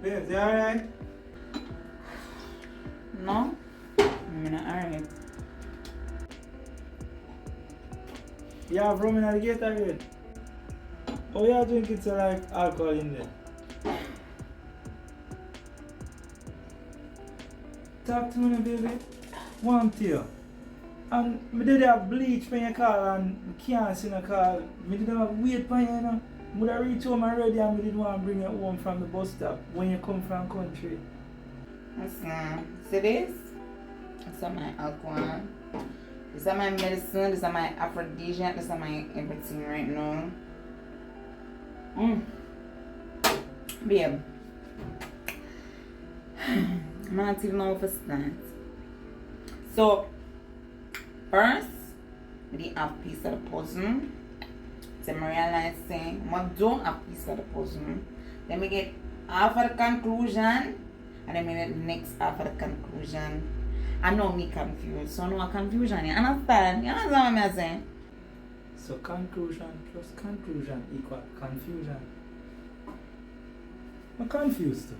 Babes, you alright? No? I'm not alright. You have rum in the Gatorade? Oh, you drink it so like alcohol in there? Talk to me, baby. Want you. And I did have bleach when you call and I can't see no call. I did have wait for you, you know. I would have reached home already and I didn't want to bring you home from the bus stop when you come from country. Listen, see this? This is my alcohol. This is my medicine. This is my aphrodisiac. This is my everything right now. Babe. I'm not even know for start. So, first, we didn't have a piece of the puzzle. Then I realized saying, I don't have a piece of the puzzle. Then we get half of the conclusion, and then we get the next half of the conclusion. And now me confused. So no confusion. You understand? You understand what I'm saying? So conclusion plus conclusion equal confusion. I'm confused too.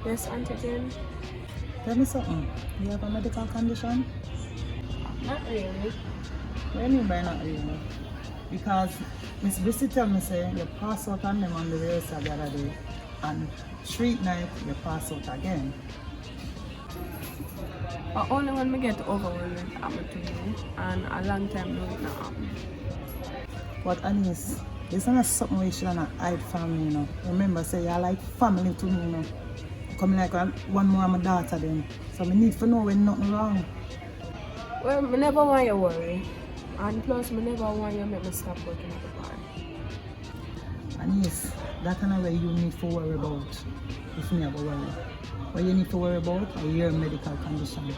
Yes, Auntie Jane. Tell me something. You have a medical condition? Not really. What do you mean by not really? Because Miss Bissy tell me say you pass out on them on the rehearsal the other day, and street night you pass out again. But only when we get over when it happened to me, and a long time no it not happen. But Anis, this is not something we should not hide from me, you know. Remember, say you're like family to me, you know. Coming like one more of my daughter then. So I need to know when nothing wrong. Well, I never want you worry. And plus, I never want you to make me stop working at the bar. And yes, that's kind of way you need to worry about. if me have a worry. What you need to worry about are your medical condition.